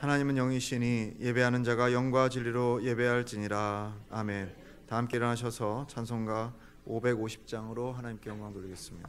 하나님은 영이시니 예배하는 자가 영과 진리로 예배할지니라. 아멘. 다 함께 일어나셔서 찬송가 550장으로 하나님께 영광 돌리겠습니다.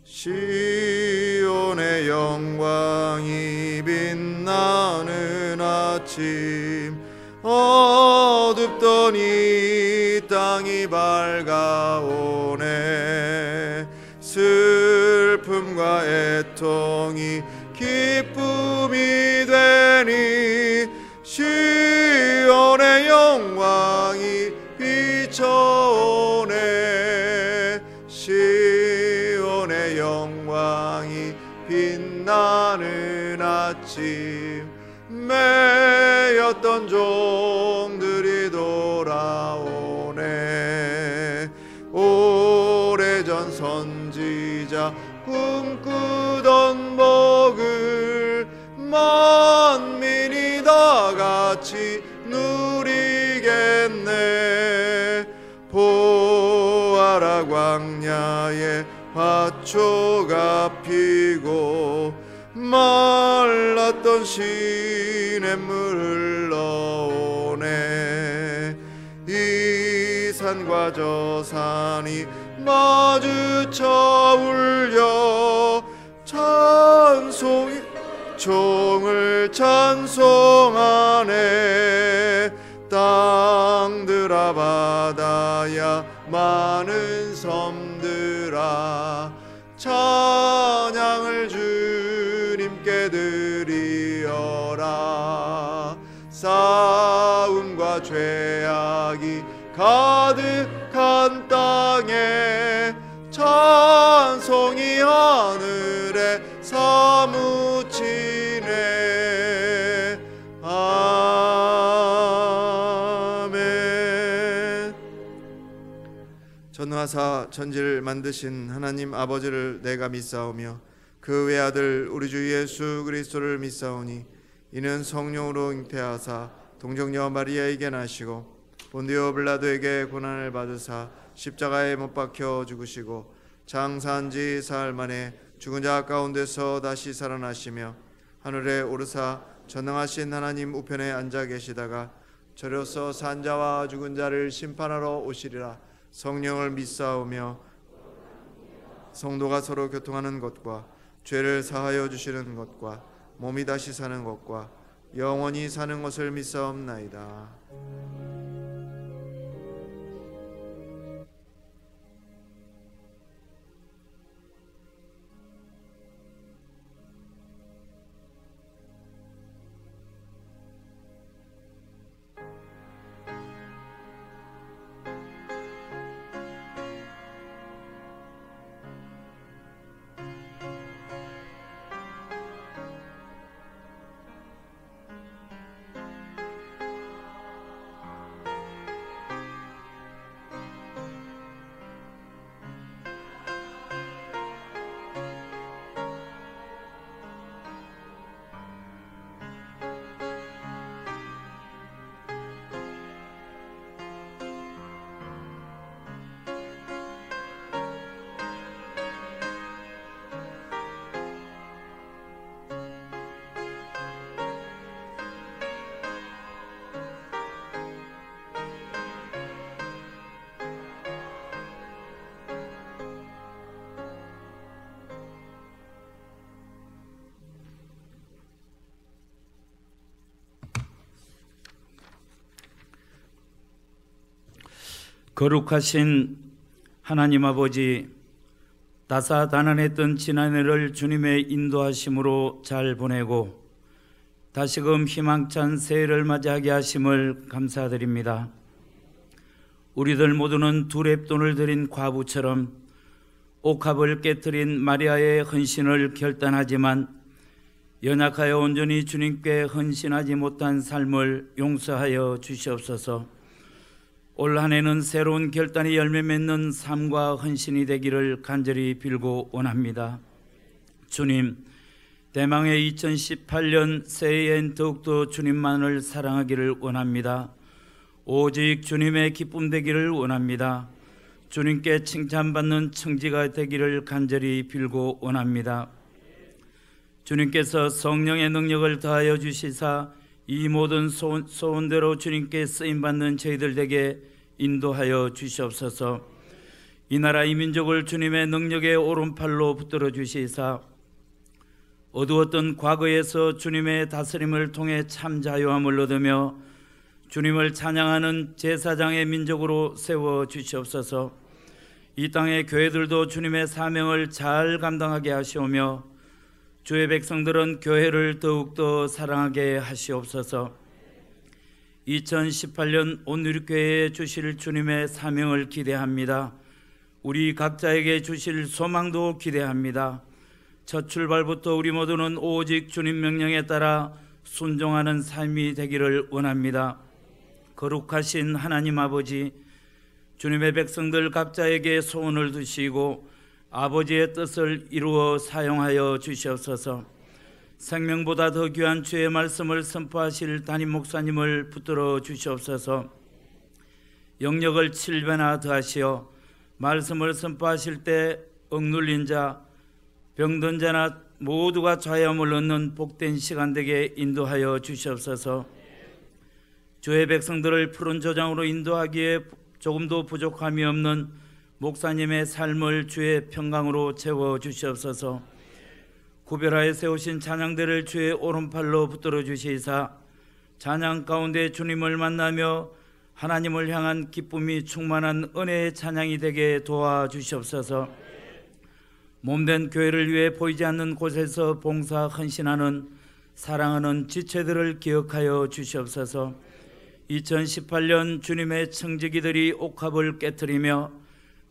시온의 영광이 빛나는 아침, 어둡던 이 땅이 밝아오네. 슬픔과 애통이 기쁨이 되니 시온의 영광이 비춰오네. 시온의 영광이 빛나는 아침, 매였던 종들이 돌아오네. 오래전 선지자 꿈꾸던 복을 만민이 다 같이 누리겠네. 보아라, 광야에 밭초가 피고 말랐던 시냇물 흘러오네. 이 산과 저 산이 마주쳐 울려 찬송이 종을 찬송하네. 땅들아 바다야 많은 섬들아 찬양을 주님께 드리어라. 싸움과 죄악이 가득한 땅에 찬송이 하늘에 사무치네. 아멘. 전능하사 천지를 만드신 하나님 아버지를 내가 믿사오며 그 외아들 우리 주 예수 그리스도를 믿사오니 이는 성령으로 잉태하사 동정녀 마리아에게 나시고 본디오 빌라도에게 고난을 받으사 십자가에 못 박혀 죽으시고 장사한 지 사흘 만에 죽은 자 가운데서 다시 살아나시며 하늘에 오르사 전능하신 하나님 우편에 앉아 계시다가 저로서 산 자와 죽은 자를 심판하러 오시리라. 성령을 믿사오며 성도가 서로 교통하는 것과 죄를 사하여 주시는 것과 몸이 다시 사는 것과 영원히 사는 것을 믿사옵나이다. 거룩하신 하나님 아버지, 다사다난했던 지난해를 주님의 인도하심으로 잘 보내고 다시금 희망찬 새해를 맞이하게 하심을 감사드립니다. 우리들 모두는 두 렙돈을 드린 과부처럼 옥합을 깨뜨린 마리아의 헌신을 결단하지만 연약하여 온전히 주님께 헌신하지 못한 삶을 용서하여 주시옵소서. 올 한해는 새로운 결단이 열매 맺는 삶과 헌신이 되기를 간절히 빌고 원합니다. 주님, 대망의 2018년 새해엔 더욱더 주님만을 사랑하기를 원합니다. 오직 주님의 기쁨 되기를 원합니다. 주님께 칭찬받는 청지가 되기를 간절히 빌고 원합니다. 주님께서 성령의 능력을 더하여 주시사 이 모든 소원대로 주님께 쓰임받는 저희들에게 인도하여 주시옵소서. 이 나라 이 민족을 주님의 능력의 오른팔로 붙들어 주시사 어두웠던 과거에서 주님의 다스림을 통해 참 자유함을 얻으며 주님을 찬양하는 제사장의 민족으로 세워 주시옵소서. 이 땅의 교회들도 주님의 사명을 잘 감당하게 하시오며 주의 백성들은 교회를 더욱더 사랑하게 하시옵소서. 2018년 온누리교회에 주실 주님의 사명을 기대합니다. 우리 각자에게 주실 소망도 기대합니다. 첫 출발부터 우리 모두는 오직 주님 명령에 따라 순종하는 삶이 되기를 원합니다. 거룩하신 하나님 아버지, 주님의 백성들 각자에게 소원을 두시고 아버지의 뜻을 이루어 사용하여 주시옵소서. 생명보다 더 귀한 주의 말씀을 선포하실 담임 목사님을 붙들어 주시옵소서. 영역을 7배나 더하시어 말씀을 선포하실 때 억눌린 자, 병든 자나 모두가 자유함을 얻는 복된 시간 되게 인도하여 주시옵소서. 주의 백성들을 푸른 조장으로 인도하기에 조금도 부족함이 없는 목사님의 삶을 주의 평강으로 채워 주시옵소서. 구별하여 세우신 찬양대를 주의 오른팔로 붙들어 주시사 찬양 가운데 주님을 만나며 하나님을 향한 기쁨이 충만한 은혜의 찬양이 되게 도와주시옵소서. 몸된 교회를 위해 보이지 않는 곳에서 봉사 헌신하는 사랑하는 지체들을 기억하여 주시옵소서. 2018년 주님의 청지기들이 옥합을 깨트리며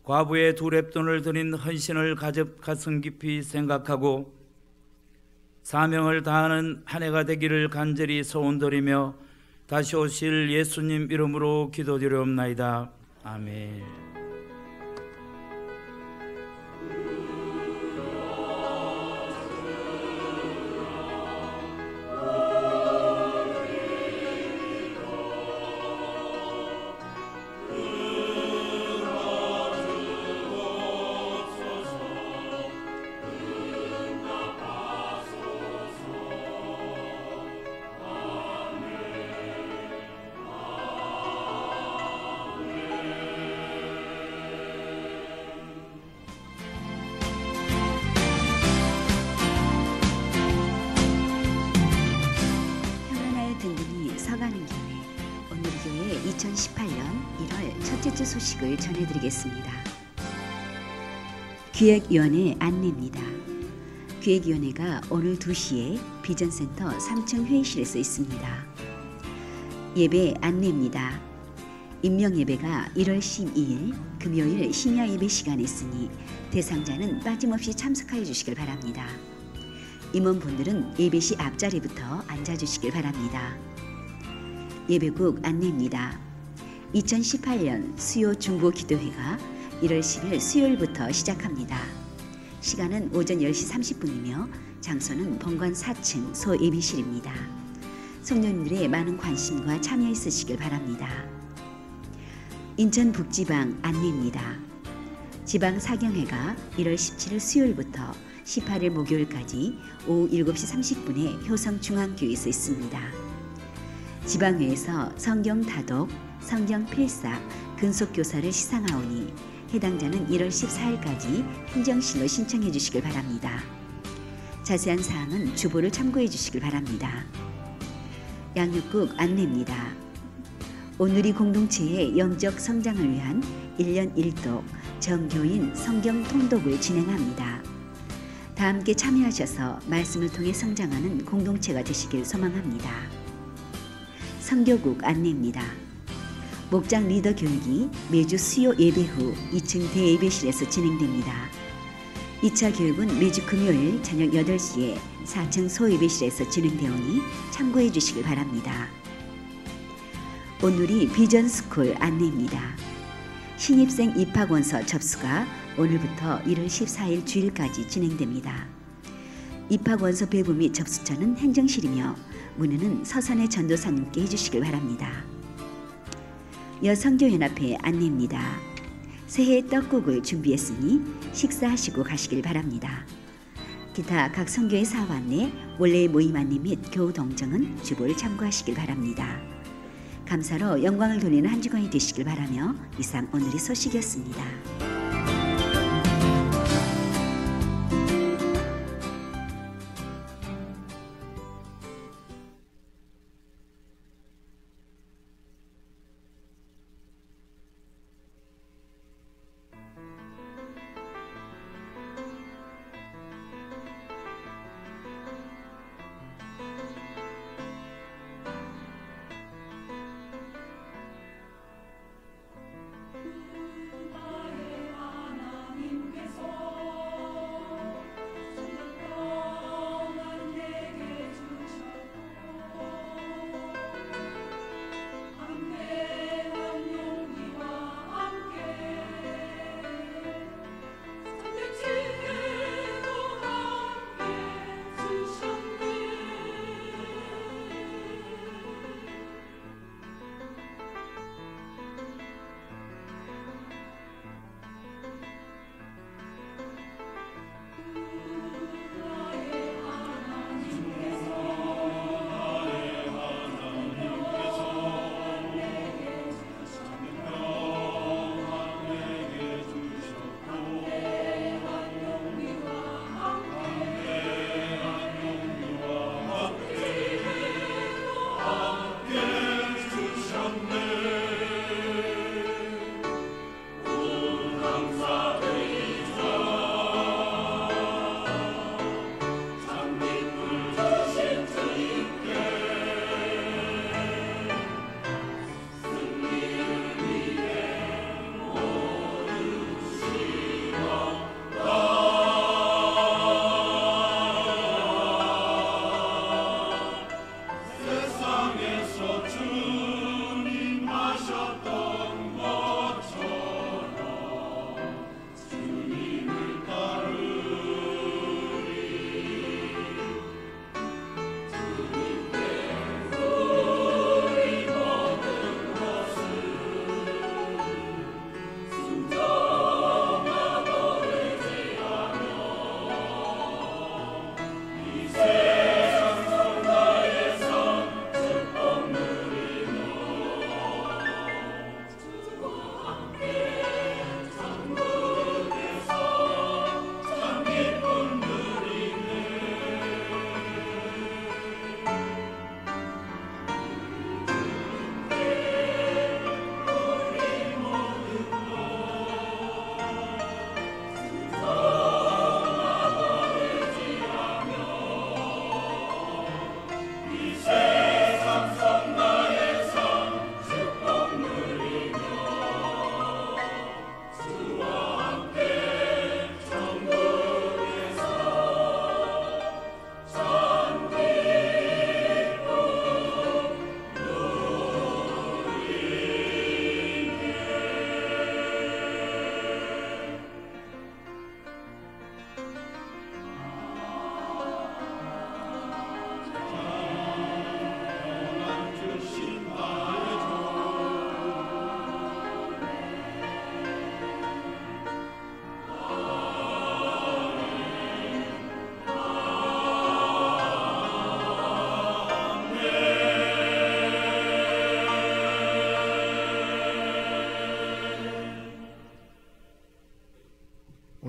과부의 두 랩돈을 드린 헌신을 가슴 깊이 생각하고 사명을 다하는 한 해가 되기를 간절히 소원드리며 다시 오실 예수님 이름으로 기도드리옵나이다. 아멘. 온누리교회 2018년 1월 첫째 주 소식을 전해드리겠습니다. 기획위원회 안내입니다. 기획위원회가 오늘 2시에 비전센터 3층 회의실에서 있습니다. 예배 안내입니다. 임명예배가 1월 12일 금요일 심야 예배 시간에 있으니 대상자는 빠짐없이 참석하여 주시길 바랍니다. 임원분들은 예배시 앞자리부터 앉아주시길 바랍니다. 예배국 안내입니다. 2018년 수요 중보 기도회가 1월 10일 수요일부터 시작합니다. 시간은 오전 10시 30분이며 장소는 본관 4층 소예비실입니다. 성도님들의 많은 관심과 참여 있으시길 바랍니다. 인천북지방 안내입니다. 지방 사경회가 1월 17일 수요일부터 18일 목요일까지 오후 7시 30분에 효성중앙교회에서 있습니다. 지방회에서 성경 다독, 성경 필사, 근속교사를 시상하오니 해당자는 1월 14일까지 행정실로 신청해 주시길 바랍니다. 자세한 사항은 주보를 참고해 주시길 바랍니다. 양육국 안내입니다. 온누리 공동체의 영적 성장을 위한 1년 1독 정교인 성경 통독을 진행합니다. 다 함께 참여하셔서 말씀을 통해 성장하는 공동체가 되시길 소망합니다. 선교국 안내입니다. 목장 리더 교육이 매주 수요 예배 후 2층 대예배실에서 진행됩니다. 2차 교육은 매주 금요일 저녁 8시에 4층 소예배실에서 진행되오니 참고해 주시길 바랍니다. 온누리 비전스쿨 안내입니다. 신입생 입학원서 접수가 오늘부터 1월 14일 주일까지 진행됩니다. 입학원서 배부 및 접수처는 행정실이며 문의는 서선의 전도사님께 해주시길 바랍니다. 여성교연합회 안내입니다. 새해 떡국을 준비했으니 식사하시고 가시길 바랍니다. 기타 각 선교회 사업 안내, 원래 모임 안내 및 교우 동정은 주보를 참고하시길 바랍니다. 감사로 영광을 돌리는 한 주간이 되시길 바라며 이상 오늘의 소식이었습니다.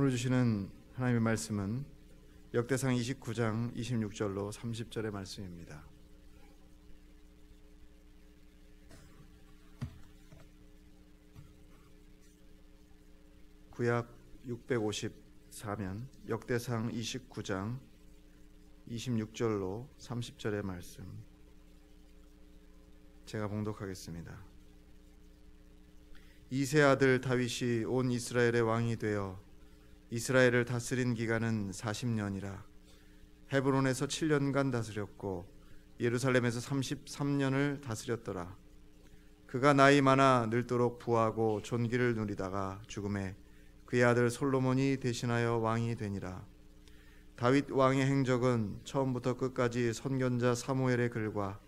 오늘 주시는 하나님의 말씀은 역대상 29장 26절로 30절의 말씀입니다. 구약 654면 역대상 29장 26절로 30절의 말씀 제가 봉독하겠습니다. 이세 아들 다윗이 온 이스라엘의 왕이 되어 이스라엘을 다스린 기간은 40년이라. 헤브론에서 7년간 다스렸고 예루살렘에서 33년을 다스렸더라. 그가 나이 많아 늙도록 부하고 존귀를 누리다가 죽음에 그의 아들 솔로몬이 대신하여 왕이 되니라. 다윗 왕의 행적은 처음부터 끝까지 선견자 사무엘의 글과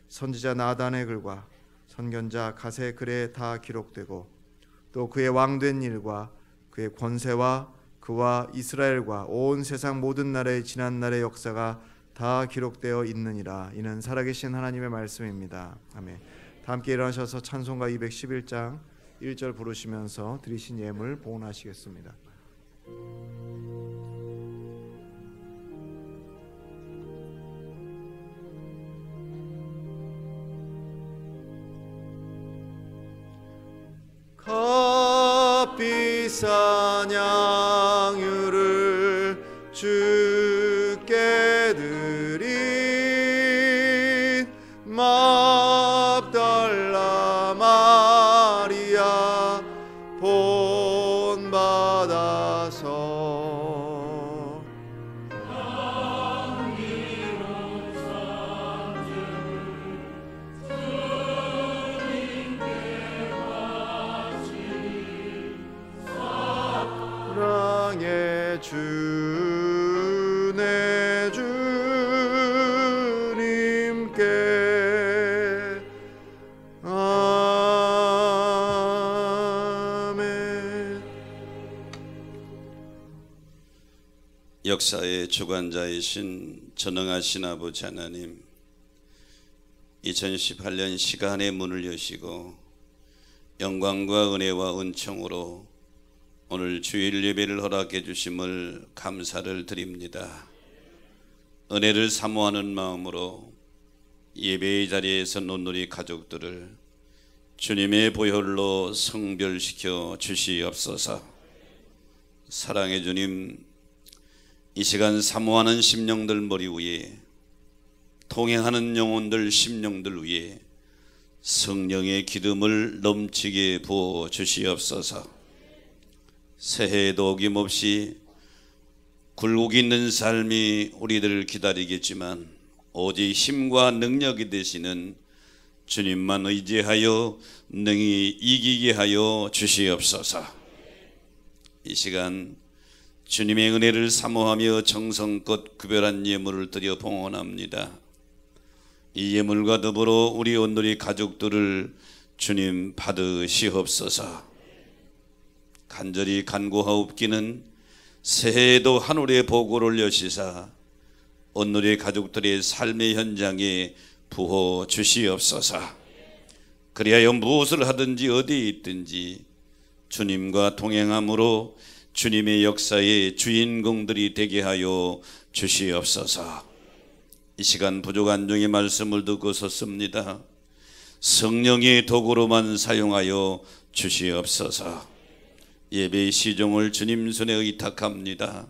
선지자 나단의 글과 선견자 갓의 글에 다 기록되고 또 그의 왕된 일과 그의 권세와 그와 이스라엘과 온 세상 모든 나라의 지난 날의 역사가 다 기록되어 있느니라. 이는 살아계신 하나님의 말씀입니다. 아멘. 다 함께 일어나셔서 찬송가 211장 1절 부르시면서 드리신 예물 봉헌하시겠습니다. 값비싼 양유를 주께 드린 막달라 마리아 본받아서 사랑의 주 내 주님께 아멘. 역사의 주관자이신 전능하신 아버지 하나님, 2018년 시간의 문을 여시고 영광과 은혜와 은총으로 오늘 주일 예배를 허락해 주심을 감사를 드립니다. 은혜를 사모하는 마음으로 예배의 자리에서 온누리 가족들을 주님의 보혈로 성별시켜 주시옵소서. 사랑의 주님, 이 시간 사모하는 심령들 머리 위에, 통행하는 영혼들 심령들 위에 성령의 기름을 넘치게 부어 주시옵소서. 새해에도 어김없이 굴곡 있는 삶이 우리들을 기다리겠지만 오직 힘과 능력이 되시는 주님만 의지하여 능히 이기게 하여 주시옵소서. 이 시간 주님의 은혜를 사모하며 정성껏 구별한 예물을 드려 봉헌합니다. 이 예물과 더불어 우리 온누리 가족들을 주님 받으시옵소서. 간절히 간구하옵기는 새해에도 하늘의 보고를 여시사 온누리 가족들의 삶의 현장에 부어 주시옵소서. 그리하여 무엇을 하든지 어디에 있든지 주님과 동행함으로 주님의 역사의 주인공들이 되게 하여 주시옵소서. 이 시간 부족한 중에 말씀을 듣고 섰습니다. 성령의 도구로만 사용하여 주시옵소서. 예배의 시종을 주님 손에 의탁합니다.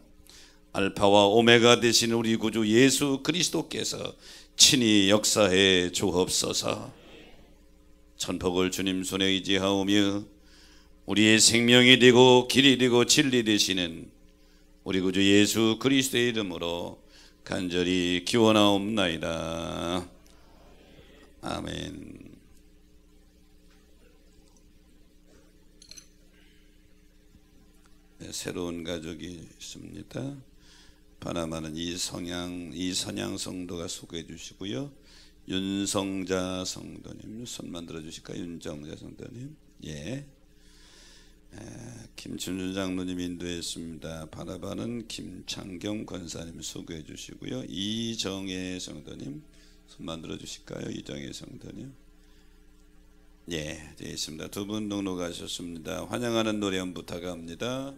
알파와 오메가 되신 우리 구주 예수 그리스도께서 친히 역사해 주옵소서. 천복을 주님 손에 의지하오며 우리의 생명이 되고 길이 되고 진리 되시는 우리 구주 예수 그리스도의 이름으로 간절히 기원하옵나이다. 아멘. 새로운 가족이 있습니다. 바나마는 이선양 성도가 소개해 주시고요. 윤성자 성도님 손만 들어 주실까요? 윤정자 성도님. 예. 김춘준 장로님 인도했습니다. 바나바는 김창경 권사님 소개해 주시고요. 이정혜 성도님 손만 들어 주실까요? 이정혜 성도님. 예, 되어 있습니다. 두 분 등록하셨습니다. 환영하는 노래 한 부탁합니다.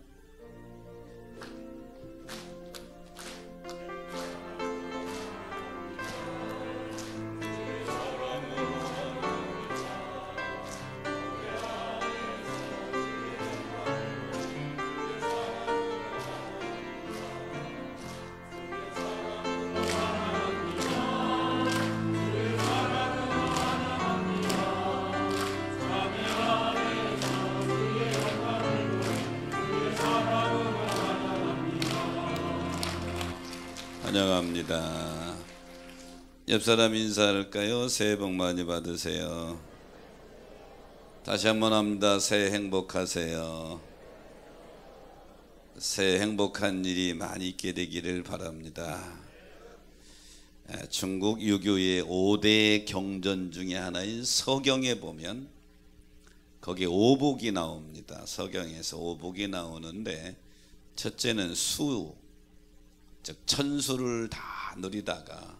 환영합니다. 옆사람 인사할까요? 새해 복 많이 받으세요. 다시 한번 합니다. 새해 행복하세요. 새해 행복한 일이 많이 있게 되기를 바랍니다. 중국 유교의 5대 경전 중에 하나인 서경에 보면 거기에 오복이 나옵니다. 서경에서 오복이 나오는데 첫째는 수, 즉 천수를 다 누리다가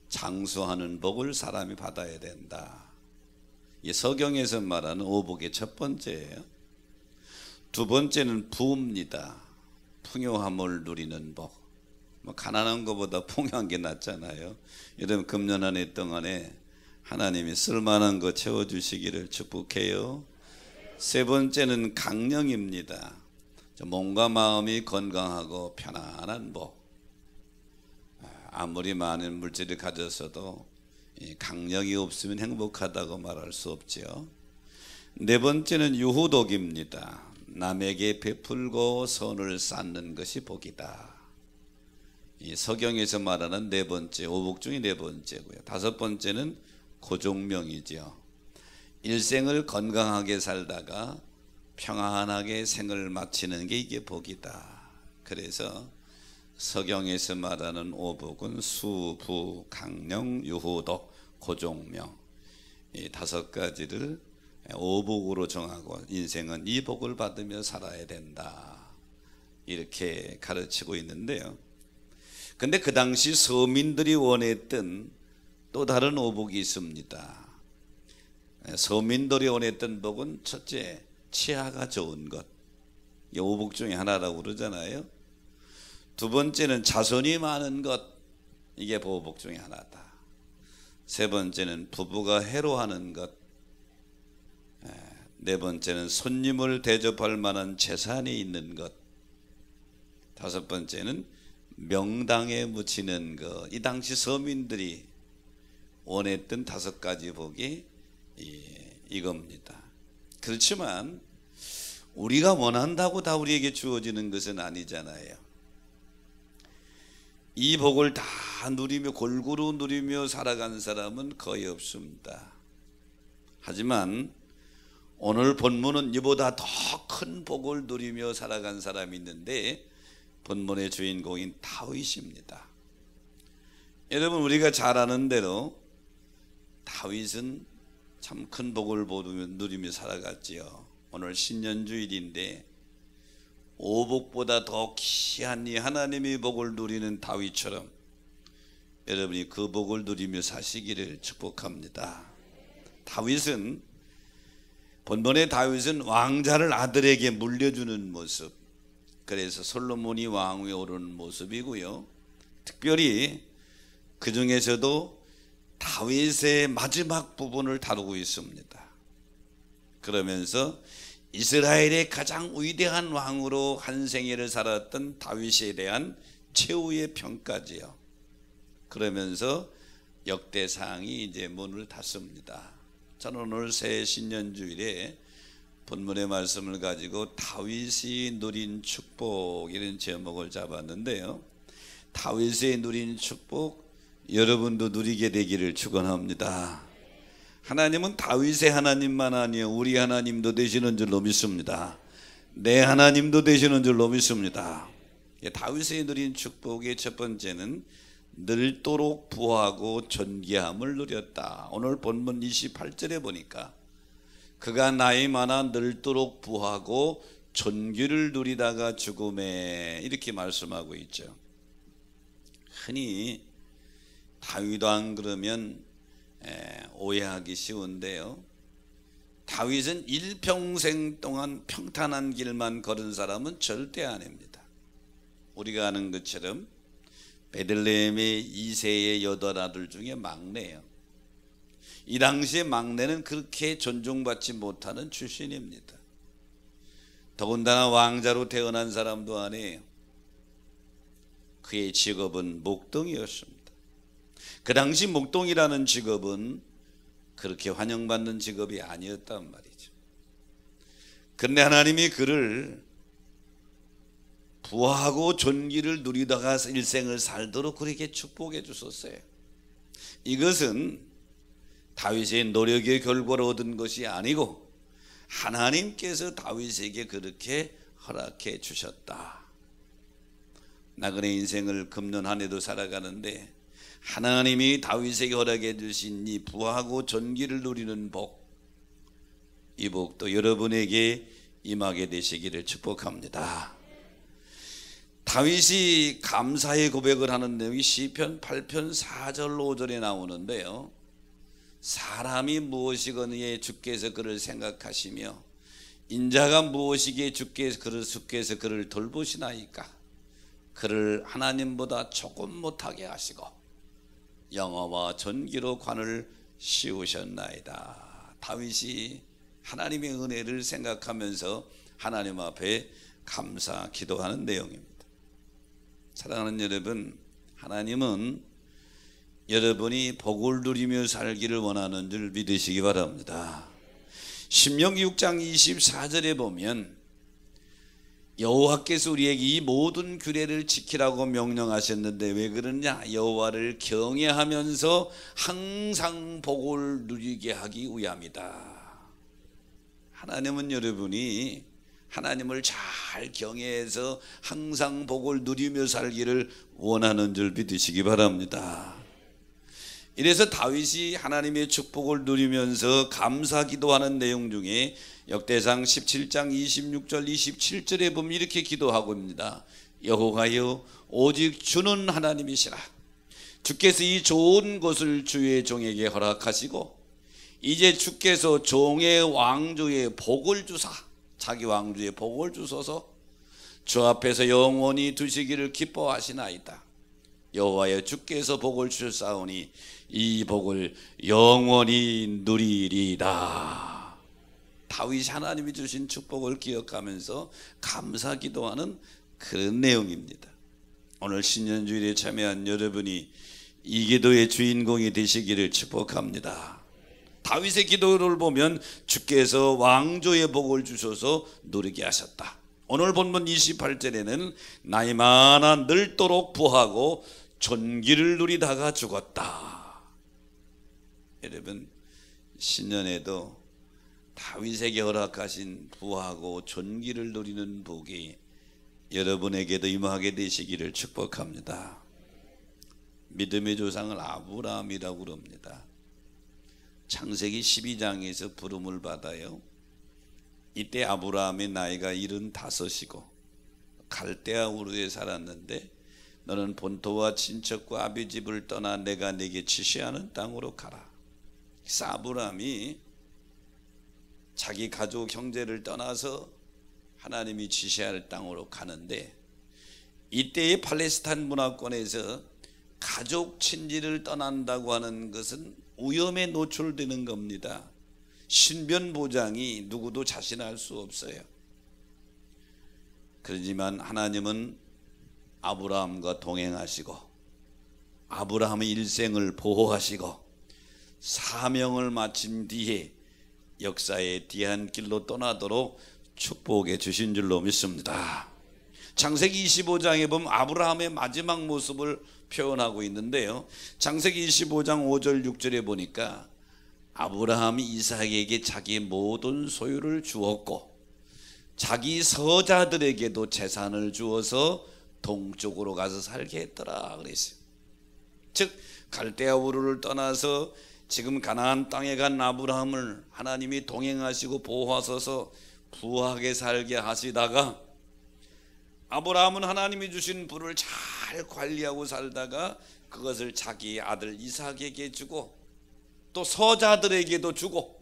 장수하는 복을 사람이 받아야 된다. 이 서경에서 말하는 오복의 첫 번째예요. 두 번째는 부입니다. 풍요함을 누리는 복. 가난한 것보다 풍요한 게 낫잖아요. 여러분 금년 한 해 동안에 하나님이 쓸만한 거 채워주시기를 축복해요. 세 번째는 강령입니다. 몸과 마음이 건강하고 편안한 복. 아무리 많은 물질을 가졌어도 강령이 없으면 행복하다고 말할 수 없지요. 네 번째는 유후독입니다. 남에게 베풀고 선을 쌓는 것이 복이다. 이 서경에서 말하는 네 번째, 오복 중에 네 번째고요. 다섯 번째는 고종명이죠. 일생을 건강하게 살다가 평안하게 생을 마치는 게 이게 복이다. 그래서 서경에서 말하는 오복은 수, 부, 강령, 유후독, 고종명 이 다섯 가지를 오복으로 정하고 인생은 이 복을 받으며 살아야 된다. 이렇게 가르치고 있는데요. 근데 그 당시 서민들이 원했던 또 다른 오복이 있습니다. 서민들이 원했던 복은 첫째, 치아가 좋은 것. 이게 오복 중에 하나라고 그러잖아요. 두 번째는 자손이 많은 것. 이게 보복 중에 하나다. 세 번째는 부부가 해로하는 것. 네 번째는 손님을 대접할 만한 재산이 있는 것. 다섯 번째는 명당에 묻히는 것. 이 당시 서민들이 원했던 다섯 가지 복이 이겁니다. 그렇지만 우리가 원한다고 다 우리에게 주어지는 것은 아니잖아요. 이 복을 다 누리며 골고루 누리며 살아간 사람은 거의 없습니다. 하지만 오늘 본문은 이보다 더 큰 복을 누리며 살아간 사람이 있는데 본문의 주인공인 다윗입니다. 여러분 우리가 잘 아는 대로 다윗은 참 큰 복을 누리며 살아갔지요. 오늘 신년주일인데 오복보다 더 귀한 이 하나님의 복을 누리는 다윗처럼 여러분이 그 복을 누리며 사시기를 축복합니다. 다윗은 본문의 다윗은 왕자를 아들에게 물려주는 모습, 그래서 솔로몬이 왕위에 오르는 모습이고요. 특별히 그 중에서도 다윗의 마지막 부분을 다루고 있습니다. 그러면서 이스라엘의 가장 위대한 왕으로 한 생애를 살았던 다윗에 대한 최후의 평가지요. 그러면서 역대상이 이제 문을 닫습니다. 저는 오늘 새 신년주일에 본문의 말씀을 가지고 다윗이 누린 축복 이런 제목을 잡았는데요. 다윗이 누린 축복 여러분도 누리게 되기를 축원합니다. 하나님은 다윗의 하나님만 아니요 우리 하나님도 되시는 줄로 믿습니다. 내 하나님도 되시는 줄로 믿습니다. 다윗이 누린 축복의 첫 번째는 늘도록 부하고 존귀함을 누렸다. 오늘 본문 28절에 보니까 그가 나이 많아 늘도록 부하고 존귀를 누리다가 죽음에 이렇게 말씀하고 있죠. 흔히 다윗 왕 그러면 오해하기 쉬운데요. 다윗은 일평생 동안 평탄한 길만 걸은 사람은 절대 아닙니다. 우리가 아는 것처럼 베들레헴의 2세의 8아들 중에 막내예요. 이 당시에 막내는 그렇게 존중받지 못하는 출신입니다. 더군다나 왕자로 태어난 사람도 아니에요. 그의 직업은 목동이었습니다. 그 당시 목동이라는 직업은 그렇게 환영받는 직업이 아니었단 말이죠. 그런데 하나님이 그를 부하고 존귀를 누리다가 일생을 살도록 그렇게 축복해 주셨어요. 이것은 다윗의 노력의 결과로 얻은 것이 아니고 하나님께서 다윗에게 그렇게 허락해 주셨다. 나그네 인생을 금년 한 해도 살아가는데 하나님이 다윗에게 허락해 주신 이 부하고 존귀를 누리는 복, 이 복도 여러분에게 임하게 되시기를 축복합니다. 다윗이 감사의 고백을 하는 내용이 시편 8편 4절 5절에 나오는데요. 사람이 무엇이거니에 주께서 그를 생각하시며 인자가 무엇이기에 주께서 그를 돌보시나이까. 그를 하나님보다 조금 못하게 하시고 영어와 전기로 관을 씌우셨나이다. 다윗이 하나님의 은혜를 생각하면서 하나님 앞에 감사 기도하는 내용입니다. 사랑하는 여러분, 하나님은 여러분이 복을 누리며 살기를 원하는 줄 믿으시기 바랍니다. 신명기 6장 24절에 보면 여호와께서 우리에게 이 모든 규례를 지키라고 명령하셨는데 왜 그러냐? 여호와를 경외하면서 항상 복을 누리게 하기 위함이다. 하나님은 여러분이 하나님을 잘 경외해서 항상 복을 누리며 살기를 원하는 줄 믿으시기 바랍니다. 이래서 다윗이 하나님의 축복을 누리면서 감사 기도하는 내용 중에 역대상 17장 26절 27절에 보면 이렇게 기도하고 있습니다. 여호와여 오직 주는 하나님이시라. 주께서 이 좋은 것을 주의 종에게 허락하시고 이제 주께서 종의 왕조의 복을 주사, 자기 왕조의 복을 주소서 주 앞에서 영원히 두시기를 기뻐하시나이다. 여호와여 주께서 복을 주셨사오니 이 복을 영원히 누리리이다. 다윗이 하나님이 주신 축복을 기억하면서 감사 기도하는 그런 내용입니다. 오늘 신년주일에 참여한 여러분이 이 기도의 주인공이 되시기를 축복합니다. 다윗의 기도를 보면 주께서 왕조의 복을 주셔서 누리게 하셨다. 오늘 본문 28절에는 나이 많아 늙도록 부하고 존귀를 누리다가 죽었다. 여러분, 신년에도 다윗에게 허락하신 부하고 존귀를 누리는 복이 여러분에게도 임하게 되시기를 축복합니다. 믿음의 조상을 아브라함이라고 그럽니다. 창세기 12장에서 부름을 받아요. 이때 아브라함의 나이가 75이고 갈대아 우르에 살았는데 너는 본토와 친척과 아비 집을 떠나 내가 네게 지시하는 땅으로 가라. 그래서 아브라함이 자기 가족 형제를 떠나서 하나님이 지시할 땅으로 가는데 이때의 팔레스타인 문화권에서 가족 친지를 떠난다고 하는 것은 위험에 노출되는 겁니다. 신변 보장이 누구도 자신할 수 없어요. 그렇지만 하나님은 아브라함과 동행하시고 아브라함의 일생을 보호하시고 사명을 마친 뒤에 역사의 뒤안길로 떠나도록 축복해 주신 줄로 믿습니다. 창세기 25장에 보면 아브라함의 마지막 모습을 표현하고 있는데요. 창세기 25장 5절 6절에 보니까 아브라함이 이삭에게 자기 모든 소유를 주었고 자기 서자들에게도 재산을 주어서 동쪽으로 가서 살게 했더라 그랬어요. 즉 갈대아 우르를 떠나서 지금 가나안 땅에 간 아브라함을 하나님이 동행하시고 보호하셔서 부하게 살게 하시다가 아브라함은 하나님이 주신 부를 잘 관리하고 살다가 그것을 자기 아들 이삭에게 주고 또 서자들에게도 주고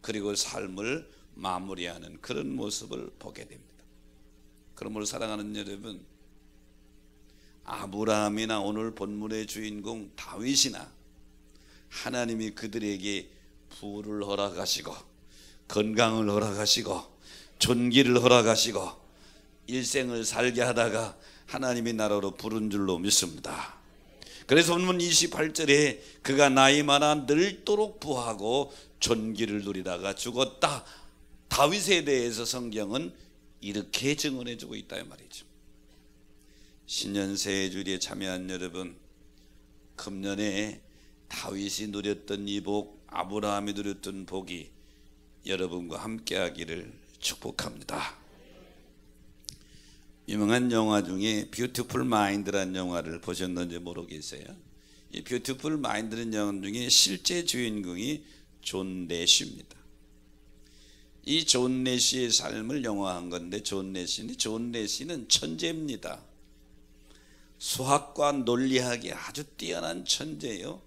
그리고 삶을 마무리하는 그런 모습을 보게 됩니다. 그러므로 사랑하는 여러분, 아브라함이나 오늘 본문의 주인공 다윗이나 하나님이 그들에게 부를 허락하시고 건강을 허락하시고 존귀를 허락하시고 일생을 살게 하다가 하나님의 나라로 부른 줄로 믿습니다. 그래서 본문 28절에 그가 나이 많아 늙도록 부하고 존귀를 누리다가 죽었다. 다윗에 대해서 성경은 이렇게 증언해 주고 있다 이 말이죠. 신년 새해주일에 참여한 여러분, 금년에 다윗이 누렸던 이 복, 아브라함이 누렸던 복이 여러분과 함께하기를 축복합니다. 유명한 영화 중에 뷰티풀 마인드라는 영화를 보셨는지 모르겠어요. 이 뷰티풀 마인드라는 영화 중에 실제 주인공이 존 내쉬입니다. 이 존 내시의 삶을 영화한 건데, 존 내시는 천재입니다. 수학과 논리학이 아주 뛰어난 천재예요.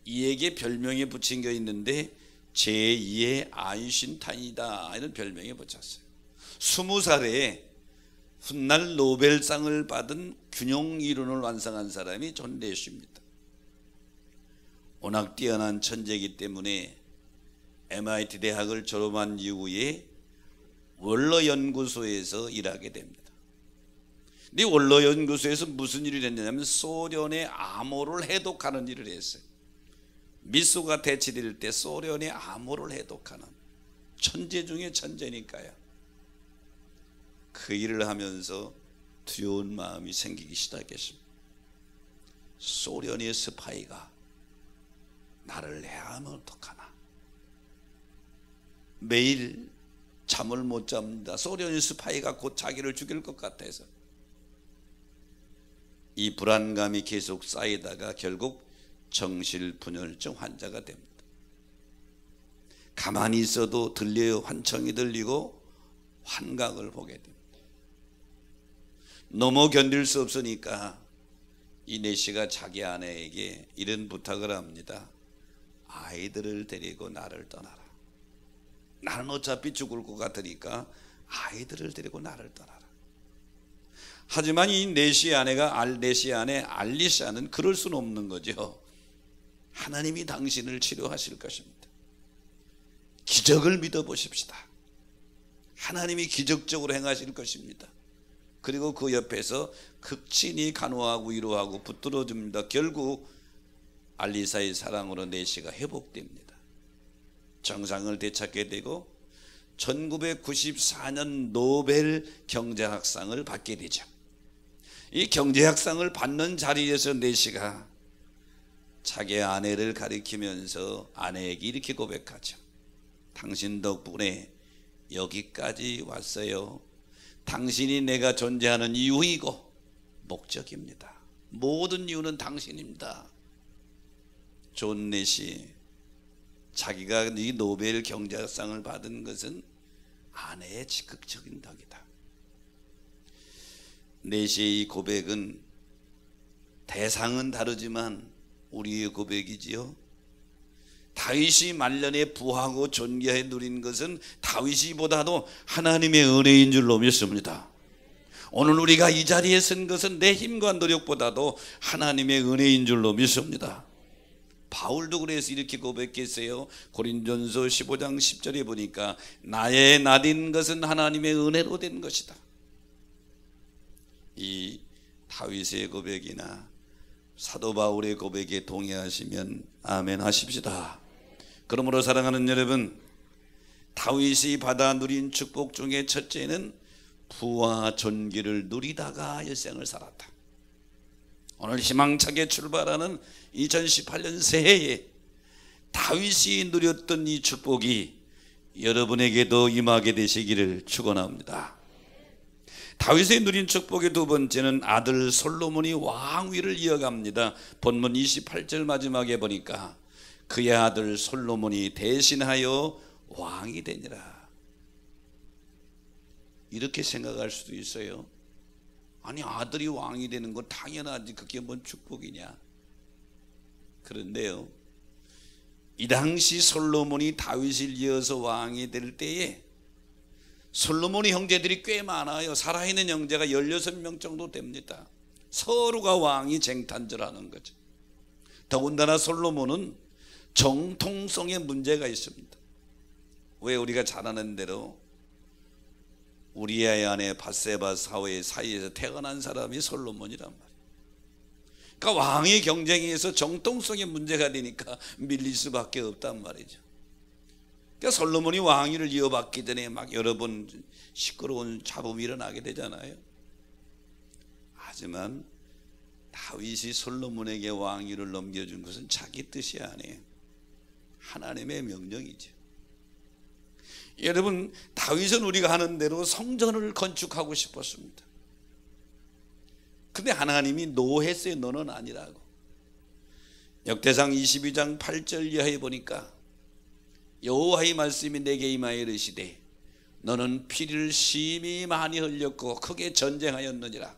이에게 별명이 붙인 게 있는데 제2의 아인슈타인이다, 이런 별명이 붙였어요. 20살에 훗날 노벨상을 받은 균형 이론을 완성한 사람이 존 내시입니다. 워낙 뛰어난 천재이기 때문에 MIT 대학을 졸업한 이후에 원로연구소에서 일하게 됩니다. 근데 원로연구소에서 무슨 일을 했냐면 소련의 암호를 해독하는 일을 했어요. 미소가 대치될 때 소련의 암호를 해독하는, 천재 중에 천재니까요. 그 일을 하면서 두려운 마음이 생기기 시작했습니다. 소련의 스파이가 나를 해하면 어떡하나. 매일 잠을 못 잡니다. 소련의 스파이가 곧 자기를 죽일 것 같아서. 이 불안감이 계속 쌓이다가 결국 정신분열증 환자가 됩니다. 가만히 있어도 들려요. 환청이 들리고 환각을 보게 됩니다. 너무 견딜 수 없으니까 이 내시가 자기 아내에게 이런 부탁을 합니다. 아이들을 데리고 나를 떠나라. 나는 어차피 죽을 것 같으니까 아이들을 데리고 나를 떠나라. 하지만 이 내시의 아내가 내시의 아내 알리샤는 그럴 수는 없는 거죠. 하나님이 당신을 치료하실 것입니다. 기적을 믿어보십시다. 하나님이 기적적으로 행하실 것입니다. 그리고 그 옆에서 극진히 간호하고 위로하고 붙들어줍니다. 결국 알리사의 사랑으로 내시가 회복됩니다. 정상을 되찾게 되고 1994년 노벨 경제학상을 받게 되죠. 이 경제학상을 받는 자리에서 내시가 자기 아내를 가리키면서 아내에게 이렇게 고백하죠. 당신 덕분에 여기까지 왔어요. 당신이 내가 존재하는 이유이고 목적입니다. 모든 이유는 당신입니다. 존 내시, 자기가 이 노벨 경제학상을 받은 것은 아내의 적극적인 덕이다. 내시의 이 고백은 대상은 다르지만 우리의 고백이지요. 다윗이 말년에 부하고 존귀하게 누린 것은 다윗이보다도 하나님의 은혜인 줄로 믿습니다. 오늘 우리가 이 자리에 선 것은 내 힘과 노력보다도 하나님의 은혜인 줄로 믿습니다. 바울도 그래서 이렇게 고백했어요. 고린전서 15장 10절에 보니까 나의 나된 것은 하나님의 은혜로 된 것이다. 이 다윗의 고백이나 사도 바울의 고백에 동의하시면 아멘 하십시다. 그러므로 사랑하는 여러분, 다윗이 받아 누린 축복 중에 첫째는 부와 존귀를 누리다가 일생을 살았다. 오늘 희망차게 출발하는 2018년 새해에 다윗이 누렸던 이 축복이 여러분에게도 임하게 되시기를 축원합니다. 다윗이 누린 축복의 두 번째는 아들 솔로몬이 왕위를 이어갑니다. 본문 28절 마지막에 보니까 그의 아들 솔로몬이 대신하여 왕이 되니라. 이렇게 생각할 수도 있어요. 아니, 아들이 왕이 되는 거 당연하지, 그게 뭔 축복이냐. 그런데요, 이 당시 솔로몬이 다윗을 이어서 왕이 될 때에 솔로몬의 형제들이 꽤 많아요. 살아있는 형제가 16명 정도 됩니다. 서로가 왕이 쟁탈전하는 거죠. 더군다나 솔로몬은 정통성에 문제가 있습니다. 왜? 우리가 잘 아는 대로 우리아의 아내 밧세바 사이에서 태어난 사람이 솔로몬이란 말이에요. 그러니까 왕의 경쟁에서 정통성에 문제가 되니까 밀릴 수밖에 없단 말이죠. 그러니까 솔로몬이 왕위를 이어받기 전에 막 여러 번 시끄러운 잡음이 일어나게 되잖아요. 하지만 다윗이 솔로몬에게 왕위를 넘겨준 것은 자기 뜻이 아니에요. 하나님의 명령이죠. 여러분, 다윗은 우리가 하는 대로 성전을 건축하고 싶었습니다. 근데 하나님이 노했어요. 너는 아니라고. 역대상 22장 8절 이하에 보니까 여호와의 말씀이 내게 임하여 이르시되 너는 피를 심히 많이 흘렸고 크게 전쟁하였느니라.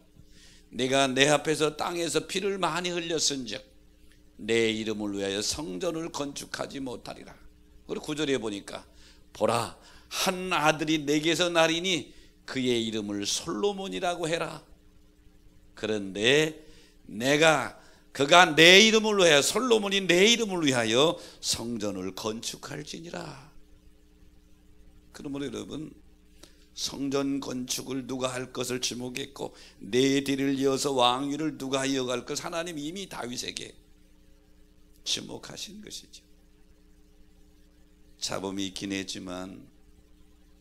내가 내 앞에서 땅에서 피를 많이 흘렸은즉 내 이름을 위하여 성전을 건축하지 못하리라. 그리고 9절에 보니까 보라 한 아들이 내게서 나리니 그의 이름을 솔로몬이라고 해라. 그런데 그가 내 이름을 위하여 솔로몬이 내 이름을 위하여 성전을 건축할지니라. 그러므로 여러분 성전 건축을 누가 할 것을 지목했고 내 뒤를 이어서 왕위를 누가 이어갈 것 하나님 이미 다윗에게 지목하신 것이죠. 잡음이 있긴 했지만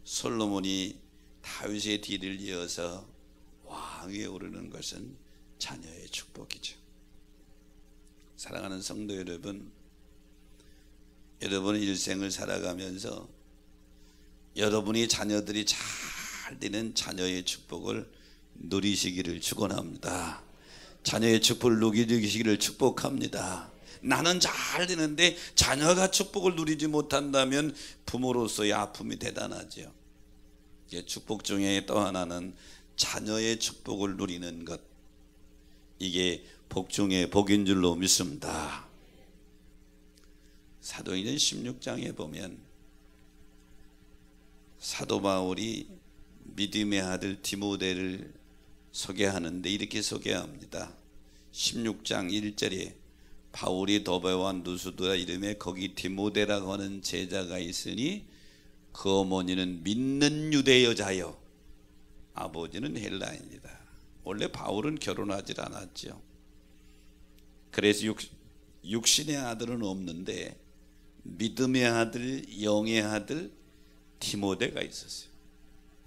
솔로몬이 다윗의 뒤를 이어서 왕위에 오르는 것은 자녀의 축복이죠. 사랑하는 성도 여러분, 여러분의 일생을 살아가면서 여러분이 자녀들이 잘 되는 자녀의 축복을 누리시기를 축원합니다. 자녀의 축복을 누리시기를 축복합니다. 나는 잘 되는데 자녀가 축복을 누리지 못한다면 부모로서의 아픔이 대단하죠. 축복 중에 또 하나는 자녀의 축복을 누리는 것, 이게 복 중에 복인 줄로 믿습니다. 사도행전 16장에 보면 사도 바울이 믿음의 아들 디모데를 소개하는데 이렇게 소개합니다. 16장 1절에 바울이 도베와 누수드라 이름에 거기 디모데라고 하는 제자가 있으니 그 어머니는 믿는 유대 여자요 아버지는 헬라인이다. 원래 바울은 결혼하지 않았죠. 그래서 육신의 아들은 없는데 믿음의 아들, 영의 아들 디모데가 있었어요.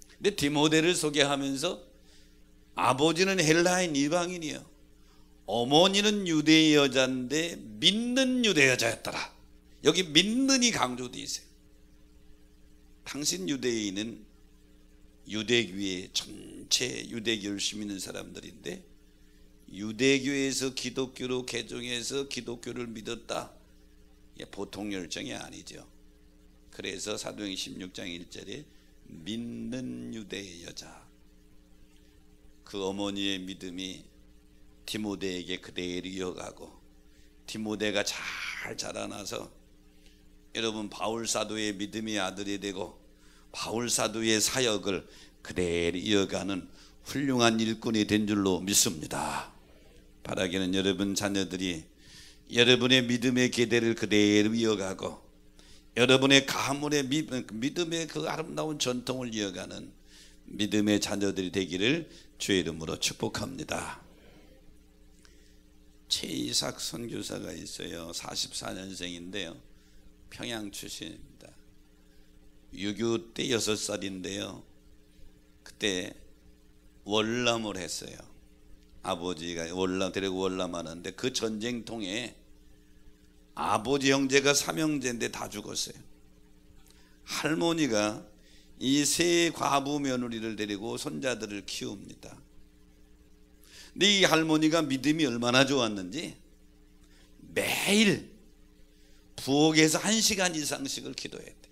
근데 디모데를 소개하면서 아버지는 헬라인 이방인이요, 어머니는 유대 여자인데 믿는 유대 여자였더라. 여기 믿는이 강조되어 있어요. 당신 유대인은 유대교회 전체 유대교 열심히 있는 사람들인데 유대교에서 기독교로 개종해서 기독교를 믿었다. 보통 열정이 아니죠. 그래서 사도행전 16장 1절에 믿는 유대의 여자, 그 어머니의 믿음이 디모데에게 그대로 이어가고 디모데가 잘 자라나서 여러분 바울 사도의 믿음의 아들이 되고 바울 사도의 사역을 그대로 이어가는 훌륭한 일꾼이 된 줄로 믿습니다. 바라기는 여러분 자녀들이 여러분의 믿음의 계대를 그대로 이어가고 여러분의 가문의 믿음의 그 아름다운 전통을 이어가는 믿음의 자녀들이 되기를 주의 이름으로 축복합니다. 최이삭 선교사가 있어요. 44년생인데요 평양 출신입니다. 6.25 때 6살인데요 그때 월남을 했어요. 아버지가 데리고 월남하는데 그 전쟁통에 아버지 형제가 3형제인데 다 죽었어요. 할머니가 이 세 과부 며느리를 데리고 손자들을 키웁니다. 근데 이 할머니가 믿음이 얼마나 좋았는지 매일 부엌에서 1시간 이상씩을 기도했대.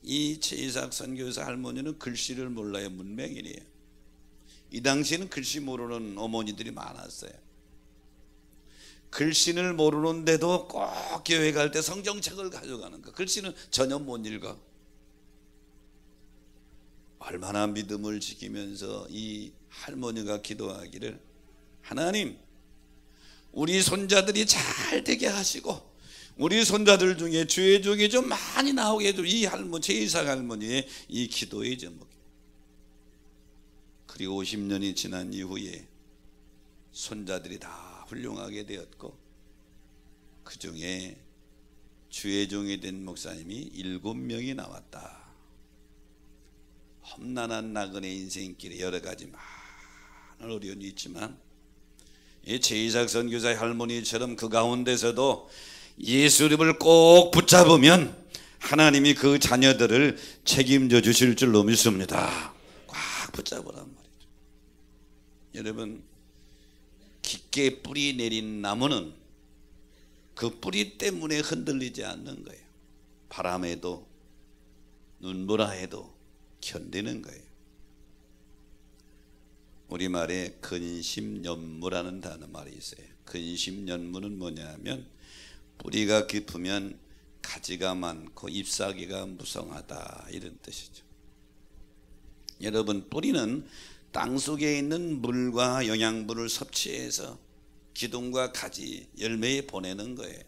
이 최이삭 선교사 할머니는 글씨를 몰라요. 문맹인이에요. 이 당시에는 글씨 모르는 어머니들이 많았어요. 글씨를 모르는데도 꼭 교회 갈 때 성경책을 가져가는 거. 글씨는 전혀 못 읽어. 얼마나 믿음을 지키면서 이 할머니가 기도하기를, 하나님 우리 손자들이 잘 되게 하시고 우리 손자들 중에 주의 종이 좀 많이 나오게 해줘. 이 할머니, 최이삭 할머니의 이 기도의 제목. 그리고 50년이 지난 이후에 손자들이 다 훌륭하게 되었고 그 중에 주의 종이 된 목사님이 7명이 나왔다. 험난한 나그네 인생길에 여러 가지 많은 어려움이 있지만 이 최이삭 선교사의 할머니처럼 그 가운데서도 예수 이름을 꼭 붙잡으면 하나님이 그 자녀들을 책임져 주실 줄로 믿습니다. 꽉 붙잡으란 말이죠. 여러분, 깊게 뿌리 내린 나무는 그 뿌리 때문에 흔들리지 않는 거예요. 바람에도 눈보라에도 견디는 거예요. 우리말에 근심연무라는 단어 말이 있어요. 근심연무는 뭐냐면 뿌리가 깊으면 가지가 많고 잎사귀가 무성하다, 이런 뜻이죠. 여러분, 뿌리는 땅속에 있는 물과 영양분을 섭취해서 기둥과 가지, 열매에 보내는 거예요.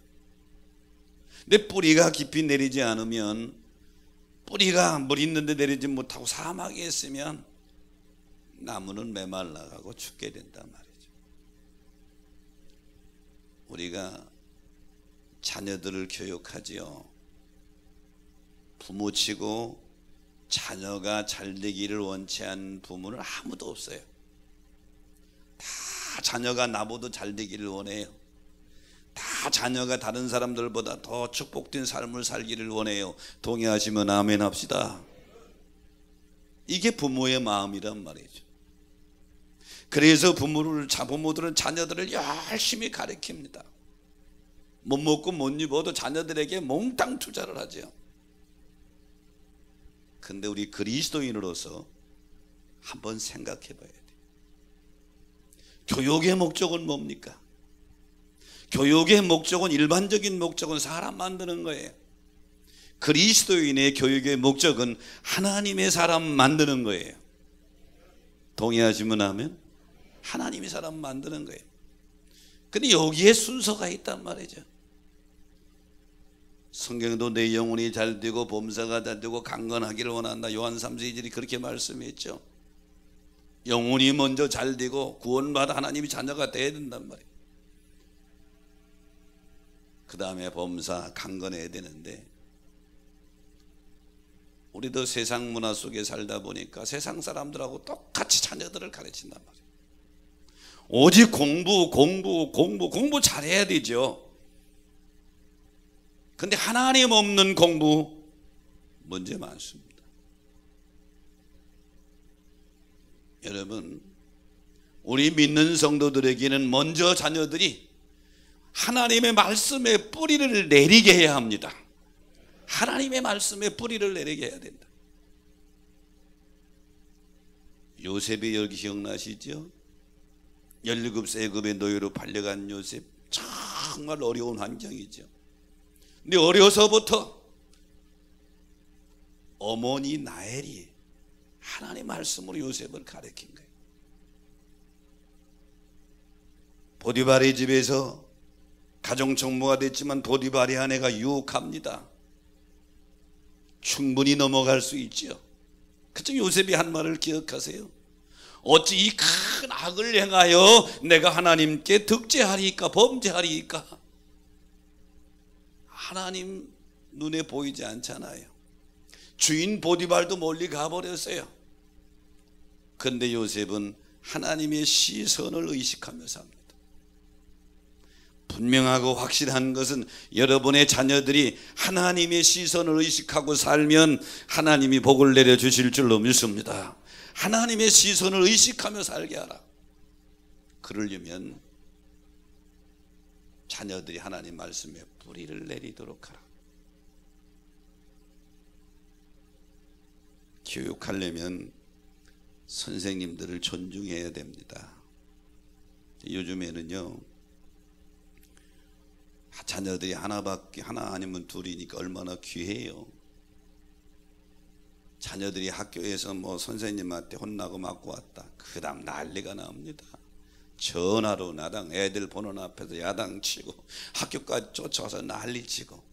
근데 뿌리가 깊이 내리지 않으면, 뿌리가 물 있는데 내리지 못하고 사막에 있으면 나무는 메말라가고 죽게 된단 말이죠. 우리가 자녀들을 교육하지요. 부모치고 자녀가 잘 되기를 원치 않는 부모는 아무도 없어요. 다 자녀가 나보다 잘 되기를 원해요. 다 자녀가 다른 사람들보다 더 축복된 삶을 살기를 원해요. 동의하시면 아멘 합시다. 이게 부모의 마음이란 말이죠. 그래서 부모들은 자녀들을 열심히 가르칩니다. 못 먹고 못 입어도 자녀들에게 몽땅 투자를 하죠. 근데 우리 그리스도인으로서 한번 생각해 봐야 돼요. 교육의 목적은 뭡니까? 교육의 목적은, 일반적인 목적은 사람 만드는 거예요. 그리스도인의 교육의 목적은 하나님의 사람 만드는 거예요. 동의하시면 하면 하나님의 사람 만드는 거예요. 근데 여기에 순서가 있단 말이죠. 성경에도 내 영혼이 잘 되고 범사가 잘 되고 강건하기를 원한다, 요한 3서 2절이 그렇게 말씀했죠. 영혼이 먼저 잘 되고 구원받아 하나님의 자녀가 돼야 된단 말이에요. 그 다음에 범사, 강건해야 되는데, 우리도 세상 문화 속에 살다 보니까 세상 사람들하고 똑같이 자녀들을 가르친단 말이에요. 오직 공부 잘해야 되죠. 근데 하나님 없는 공부 문제 많습니다. 여러분, 우리 믿는 성도들에게는 먼저 자녀들이 하나님의 말씀에 뿌리를 내리게 해야 합니다. 하나님의 말씀에 뿌리를 내리게 해야 된다. 요셉이 여기 기억나시죠? 17세 애굽의 노예로 팔려간 요셉, 정말 어려운 환경이죠. 근데 어려서부터 어머니 나엘이 하나님 말씀으로 요셉을 가르친 거예요. 보디발의 집에서 가정총무가 됐지만 보디발의 아내가 유혹합니다. 충분히 넘어갈 수 있죠. 그쵸? 요셉이 한 말을 기억하세요. 어찌 이 큰 악을 행하여 내가 하나님께 득죄하리이까 범죄하리이까. 하나님 눈에 보이지 않잖아요. 주인 보디발도 멀리 가버렸어요. 그런데 요셉은 하나님의 시선을 의식하며 삽니다. 분명하고 확실한 것은 여러분의 자녀들이 하나님의 시선을 의식하고 살면 하나님이 복을 내려주실 줄로 믿습니다. 하나님의 시선을 의식하며 살게 하라. 그러려면 자녀들이 하나님 말씀에 뿌리를 내리도록 하라. 교육하려면 선생님들을 존중해야 됩니다. 요즘에는요, 자녀들이 하나 아니면 둘이니까 얼마나 귀해요. 자녀들이 학교에서 뭐 선생님한테 혼나고 맞고 왔다, 그 다음 난리가 납니다. 전화로 나당, 애들 보는 앞에서 야당치고 학교까지 쫓아와서 난리치고.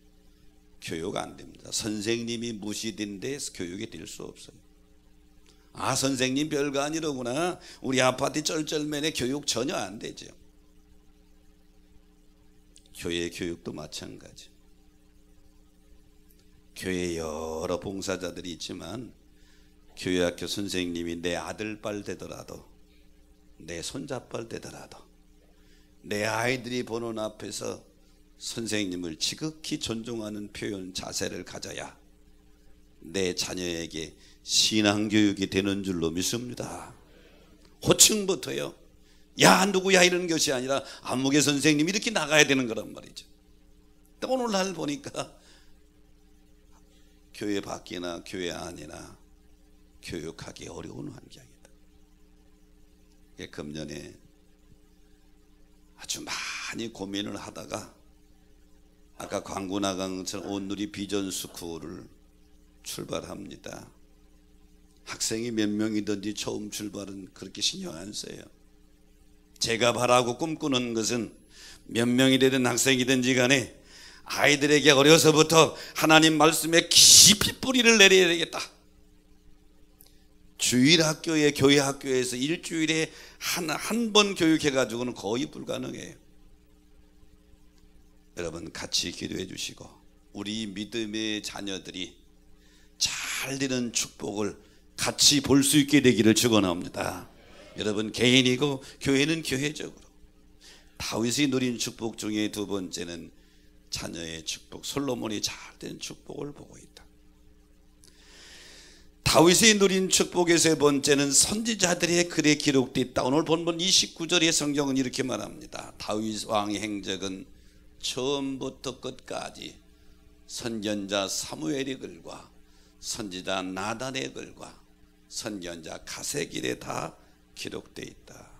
교육 안 됩니다. 선생님이 무시된 데 교육이 될 수 없어요. 아, 선생님 별거 아니로구나, 우리 아파트 쩔쩔맨에 교육 전혀 안 되죠. 교회 교육도 마찬가지. 교회에 여러 봉사자들이 있지만 교회학교 선생님이 내 아들뻘 되더라도, 내 손자뻘 되더라도 내 아이들이 보는 앞에서 선생님을 지극히 존중하는 표현, 자세를 가져야 내 자녀에게 신앙교육이 되는 줄로 믿습니다. 호칭부터요, 야 누구야 이런 것이 아니라 안목의 선생님이 이렇게 나가야 되는 거란 말이죠. 오늘날 보니까 교회 밖이나 교회 안이나 교육하기 어려운 환경이다. 금년에 아주 많이 고민을 하다가 아까 광고 나간 것처럼 온누리 비전 스쿨을 출발합니다. 학생이 몇 명이든지 처음 출발은 그렇게 신경 안 써요. 제가 바라고 꿈꾸는 것은 몇 명이 되든 학생이든지 간에 아이들에게 어려서부터 하나님 말씀에 깊이 뿌리를 내려야 되겠다. 주일 학교에 교회 학교에서 일주일에 한 번 교육해가지고는 거의 불가능해요. 여러분 같이 기도해 주시고 우리 믿음의 자녀들이 잘 되는 축복을 같이 볼 수 있게 되기를 축원합니다. 여러분 개인이고 교회는 교회적으로 다윗이 누린 축복 중에 두 번째는 자녀의 축복, 솔로몬이 잘 된 축복을 보고 있다. 다윗이 누린 축복의 세 번째는 선지자들의 글에 기록되어 있다. 오늘 본문 29절의 성경은 이렇게 말합니다. 다윗 왕의 행적은 처음부터 끝까지 선견자 사무엘의 글과 선지자 나단의 글과 선견자 가세길에 다 기록되어 있다.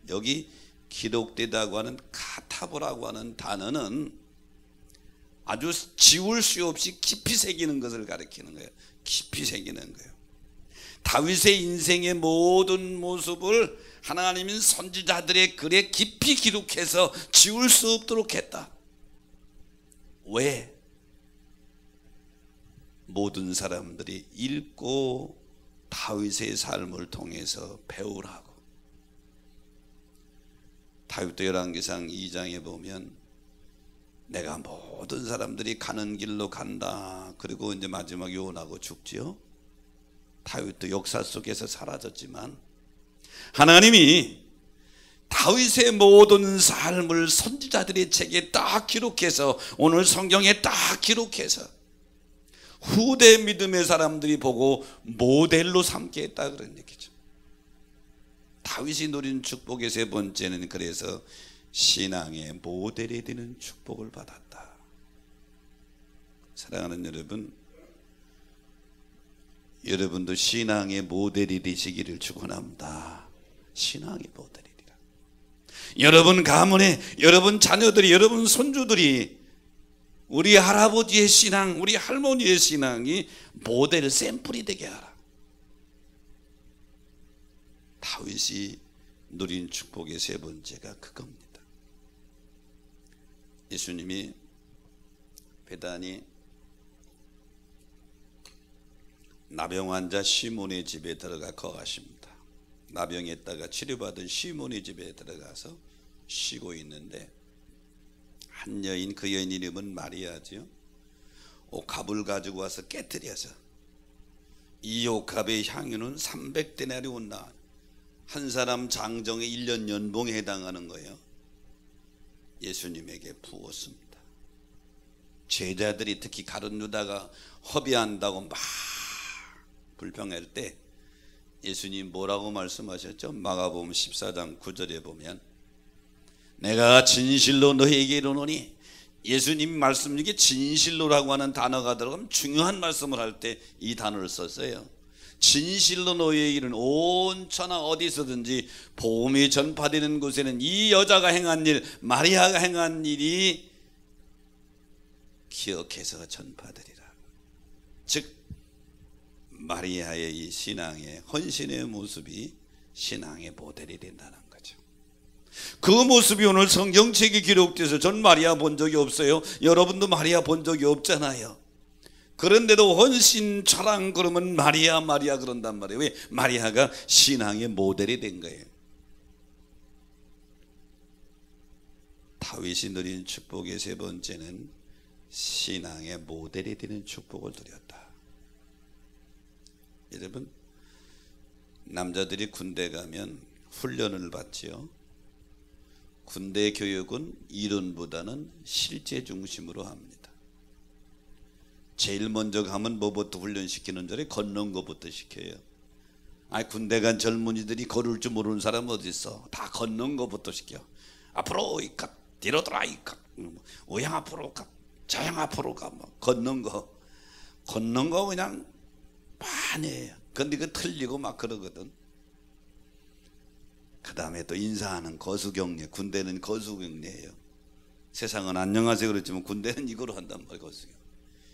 여기 기록되다고 하는 카타보라고 하는 단어는 아주 지울 수 없이 깊이 새기는 것을 가리키는 거예요. 깊이 새기는 거예요. 다윗의 인생의 모든 모습을 하나님은 선지자들의 글에 깊이 기록해서 지울 수 없도록 했다. 왜? 모든 사람들이 읽고 다윗의 삶을 통해서 배우라고. 다윗도 열왕기상 2장에 보면 내가 모든 사람들이 가는 길로 간다. 그리고 이제 마지막에 요나고 죽지요. 다윗도 역사 속에서 사라졌지만 하나님이 다윗의 모든 삶을 선지자들의 책에 딱 기록해서 오늘 성경에 딱 기록해서 후대 믿음의 사람들이 보고 모델로 삼게 했다 그런 얘기죠. 다윗이 누린 축복의 세 번째는 그래서 신앙의 모델이 되는 축복을 받았다. 사랑하는 여러분, 여러분도 신앙의 모델이 되시기를 축원합니다. 신앙의 모델이라. 여러분 가문에 여러분 자녀들이 여러분 손주들이 우리 할아버지의 신앙, 우리 할머니의 신앙이 모델 샘플이 되게 하라. 다윗이 누린 축복의 세 번째가 그겁니다. 예수님이 베다니 나병 환자 시몬의 집에 들어가 거하십니다. 나병했다가 치료받은 시몬의 집에 들어가서 쉬고 있는데 한 여인, 그 여인 이름은 마리아죠. 옥합을 가지고 와서 깨뜨려서 이 옥합의 향유는 300데나리온 나, 한 사람 장정의 1년 연봉에 해당하는 거예요. 예수님에게 부었습니다. 제자들이 특히 가룟 유다가 허비한다고 막 불평할 때 예수님 뭐라고 말씀하셨죠? 마가복음 14장 9절에 보면 내가 진실로 너희에게 이르노니, 예수님 말씀 중에 진실로라고 하는 단어가 들어가면 중요한 말씀을 할 때 이 단어를 썼어요. 진실로 너희에게 이르노니 온 천하 어디서든지 복음이 전파되는 곳에는 이 여자가 행한 일, 마리아가 행한 일이 기억해서 전파되리라. 즉 마리아의 이 신앙의 헌신의 모습이 신앙의 모델이 된다는 거죠. 그 모습이 오늘 성경책에 기록돼서 전 마리아 본 적이 없어요. 여러분도 마리아 본 적이 없잖아요. 그런데도 헌신 자랑 그러면 마리아 그런단 말이에요. 왜? 마리아가 신앙의 모델이 된 거예요. 다윗이 누린 축복의 세 번째는 신앙의 모델이 되는 축복을 누렸다. 여러분, 남자들이 군대 가면 훈련을 받지요. 군대 교육은 이론보다는 실제 중심으로 합니다. 제일 먼저 가면 뭐부터 훈련시키는 줄 알아요? 걷는 것부터 시켜요. 군대 간 젊은이들이 걸을 줄 모르는 사람 어디 있어? 다 걷는 것부터 시켜. 앞으로 이컷, 뒤로 돌아 이컷, 우양 앞으로 컷. 장 앞으로 가 막 걷는 거 그냥 많이 해요. 근데 그 틀리고 막 그러거든. 그 다음에 또 인사하는 거수경례. 군대는 거수경례예요. 세상은 안녕하세요 그렇지만 군대는 이거로 한단 말이에요. 거수경.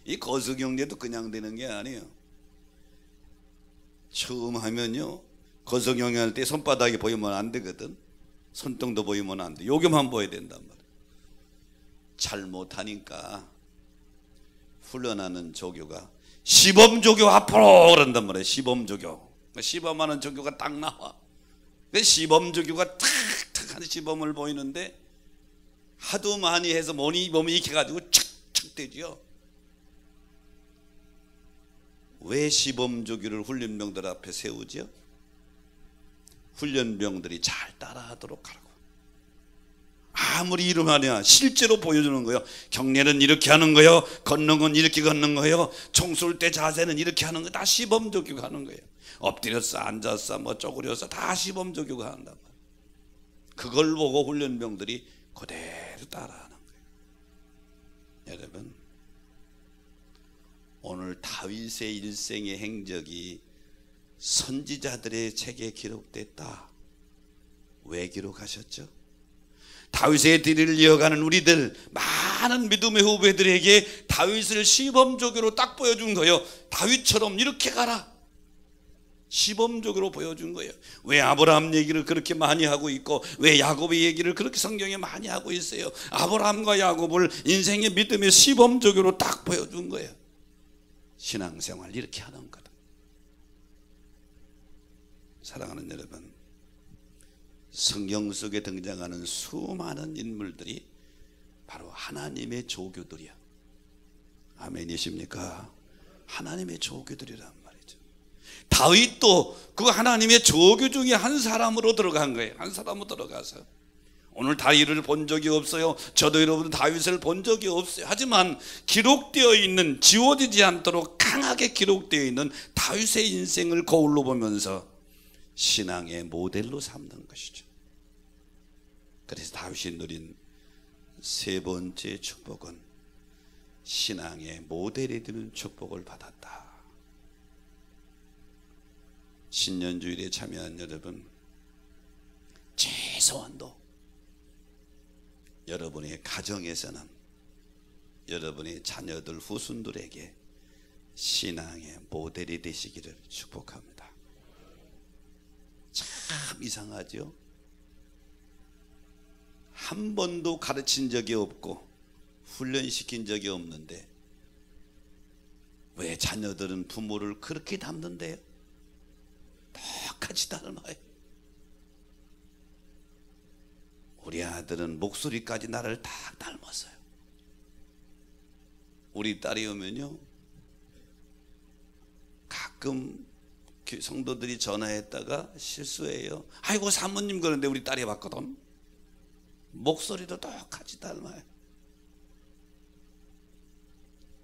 이 거수경례도 그냥 되는 게 아니에요. 처음 하면요, 거수경례 할 때 손바닥이 보이면 안 되거든. 손등도 보이면 안 돼. 여기만 보여야 된단 말이에요. 잘못하니까 훈련하는 조교가 시범조교 앞으로 그런단 말이에요. 시범조교. 시범하는 조교가 딱 나와. 시범조교가 탁탁한 시범을 보이는데 하도 많이 해서 몸이 익혀가지고 척척 되죠. 왜 시범조교를 훈련병들 앞에 세우죠? 훈련병들이 잘 따라하도록 하라고. 아무리 이름 하냐 실제로 보여주는 거예요. 경례는 이렇게 하는 거예요. 걷는 건 이렇게 걷는 거예요. 총 쏠 때 자세는 이렇게 하는 거예요. 다 시범조교가 하는 거예요. 엎드렸어 앉았어 뭐 쪼그렸어 다 시범조교가 한단 말이에요. 그걸 보고 훈련병들이 그대로 따라하는 거예요. 여러분, 오늘 다윗의 일생의 행적이 선지자들의 책에 기록됐다. 왜 기록하셨죠? 다윗의 뒤를 이어가는 우리들 많은 믿음의 후배들에게 다윗을 시범조교로 딱 보여준 거예요. 다윗처럼 이렇게 가라. 시범적으로 보여준 거예요. 왜 아브라함 얘기를 그렇게 많이 하고 있고 왜 야곱의 얘기를 그렇게 성경에 많이 하고 있어요? 아브라함과 야곱을 인생의 믿음의 시범적으로 딱 보여준 거예요. 신앙생활 이렇게 하는 거다. 사랑하는 여러분, 성경 속에 등장하는 수많은 인물들이 바로 하나님의 조교들이야. 아멘이십니까? 하나님의 조교들이란 다윗도 그 하나님의 조교 중에 한 사람으로 들어간 거예요. 한 사람으로 들어가서 오늘 다윗을 본 적이 없어요. 저도 여러분 다윗을 본 적이 없어요. 하지만 기록되어 있는, 지워지지 않도록 강하게 기록되어 있는 다윗의 인생을 거울로 보면서 신앙의 모델로 삼는 것이죠. 그래서 다윗이 누린 세 번째 축복은 신앙의 모델이 되는 축복을 받았다. 신년주일에 참여한 여러분, 최소한도 여러분의 가정에서는 여러분의 자녀들 후손들에게 신앙의 모델이 되시기를 축복합니다. 참 이상하죠? 한 번도 가르친 적이 없고 훈련시킨 적이 없는데 왜 자녀들은 부모를 그렇게 닮는데요? 똑같이 닮아요. 우리 아들은 목소리까지 나를 딱 닮았어요. 우리 딸이 오면요, 가끔 성도들이 전화했다가 실수해요. 아이고 사모님 그러는데 우리 딸이 봤거든. 목소리도 똑같이 닮아요.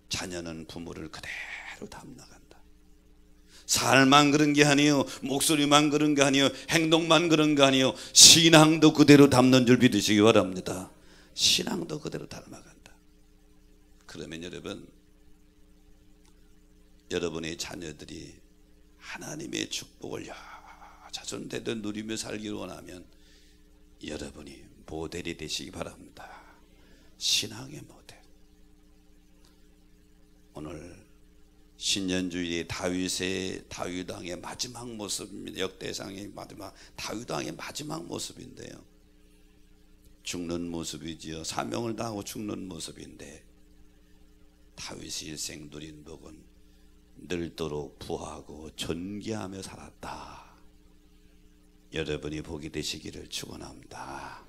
자녀는 부모를 그대로 닮나간다. 살만 그런 게 아니에요. 목소리만 그런 게 아니에요. 행동만 그런 게 아니에요. 신앙도 그대로 닮는 줄 믿으시기 바랍니다. 신앙도 그대로 닮아간다. 그러면 여러분, 여러분의 자녀들이 하나님의 축복을 자손대대 누리며 살기를 원하면 여러분이 모델이 되시기 바랍니다. 신앙의 모델. 오늘 신년주일의 다윗왕의 마지막 모습입니다. 역대상의 마지막 다윗왕의 마지막 모습인데요, 죽는 모습이지요. 사명을 다하고 죽는 모습인데 다윗이 일생 누린 복은 늘도록 부하고 존귀하며 살았다. 여러분이 복이 되시기를 축원합니다.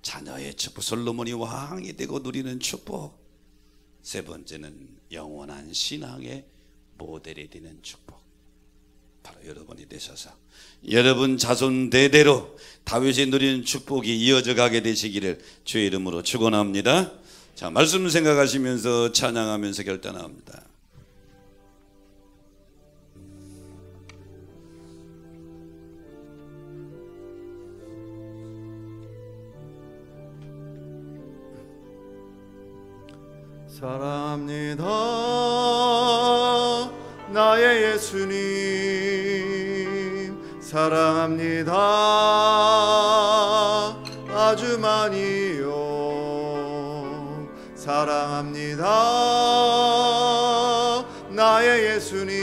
자녀의 축복, 솔로몬이 왕이 되고 누리는 축복. 세 번째는 영원한 신앙의 모델이 되는 축복. 바로 여러분이 되셔서 여러분 자손 대대로 다윗이 누리는 축복이 이어져 가게 되시기를 주의 이름으로 축원합니다. 자, 말씀 생각하시면서 찬양하면서 결단합니다. 사랑합니다 나의 예수님 사랑합니다 아주 많이요 사랑합니다 나의 예수님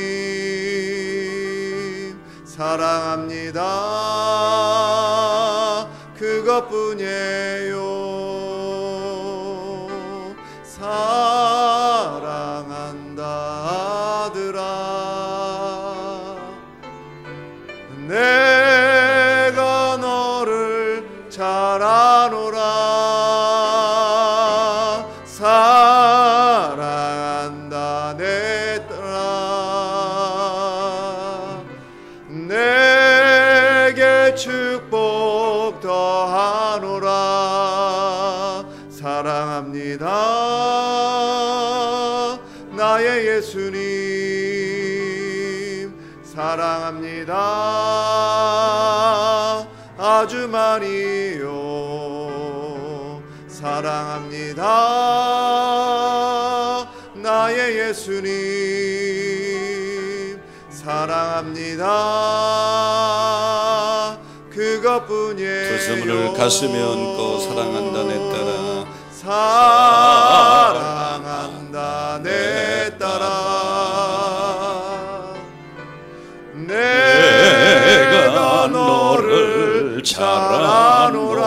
사랑합니다 그것뿐이에요 사랑한다 아들아 내가 너를 잘 아노라 사랑한다 내 딸아 내게 축복 더하노라 사랑합니다 나의 예수님 사랑합니다 아주 많이요 사랑합니다 나의 예수님 사랑합니다 그것뿐이에요 두 손을 가슴에 얹고 사랑한다 내 딸아 사랑한다 내 딸아 내가 너를 잘 아노라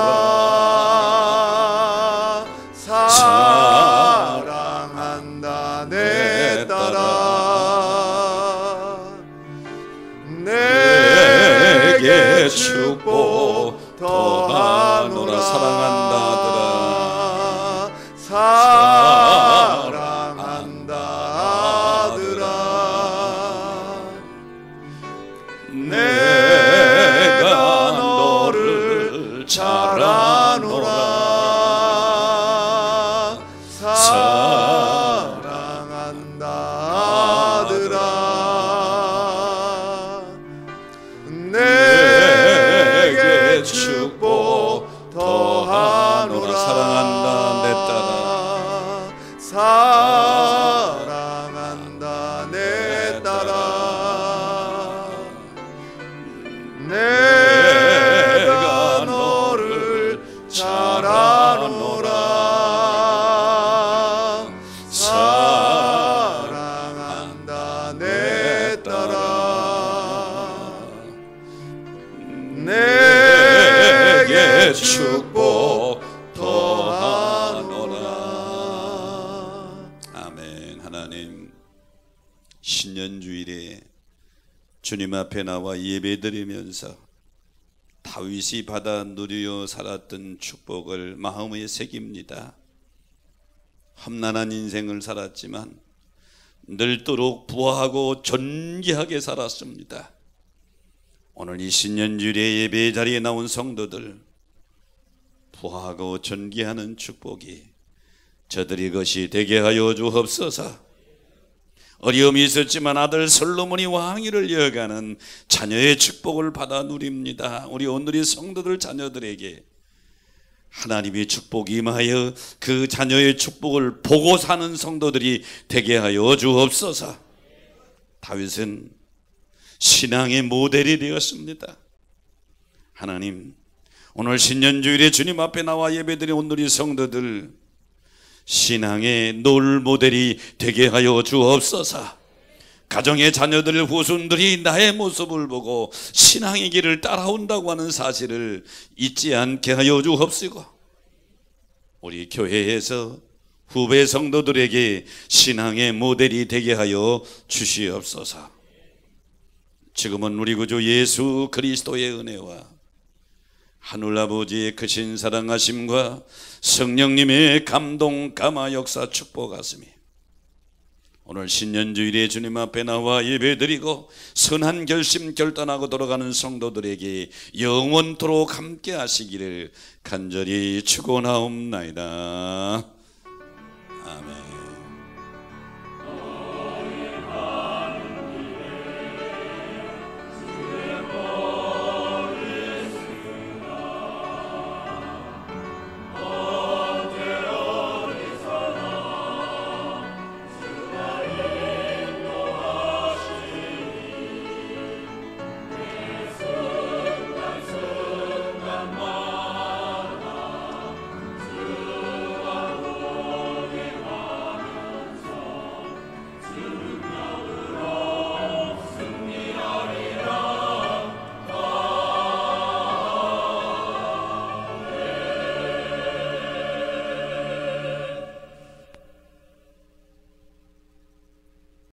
사랑한다 내 딸아 내게 축복 더하노라 사랑한다 아들아 사랑한다 아들아 내가 너를 잘 아노라 사랑한다 아들아 내게 축복 더하노라 사랑한다 내 딸아 사랑한다 내 딸아 내가 너를 잘 아노라 사랑한다 내 딸아 내게 축복 더하노라 아멘. 하나님 신년주일에 주님 앞에 나와 예배드리면서 다윗이 받아 누리어 살았던 축복을 마음에 새깁니다. 험난한 인생을 살았지만 늘도록 부하고 존귀하게 살았습니다. 오늘 이 신년주일의 예배 자리에 나온 성도들 부하고 존귀하는 축복이 저들의 것이 되게 하여 주옵소서. 어려움이 있었지만 아들 솔로몬이 왕위를 이어가는 자녀의 축복을 받아 누립니다. 우리 오늘의 성도들 자녀들에게 하나님의 축복이 임하여 그 자녀의 축복을 보고 사는 성도들이 되게 하여 주옵소서. 다윗은 신앙의 모델이 되었습니다. 하나님 오늘 신년주일에 주님 앞에 나와 예배드린 오늘의 성도들 신앙의 롤 모델이 되게 하여 주옵소서. 가정의 자녀들 후손들이 나의 모습을 보고 신앙의 길을 따라온다고 하는 사실을 잊지 않게 하여 주옵시고 우리 교회에서 후배 성도들에게 신앙의 모델이 되게 하여 주시옵소서. 지금은 우리 구주 예수 그리스도의 은혜와 하늘아버지의 크신 사랑하심과 성령님의 감동 감화 역사 축복하심이 오늘 신년주일에 주님 앞에 나와 예배드리고 선한 결심 결단하고 돌아가는 성도들에게 영원토록 함께 하시기를 간절히 축원하옵나이다. 아멘.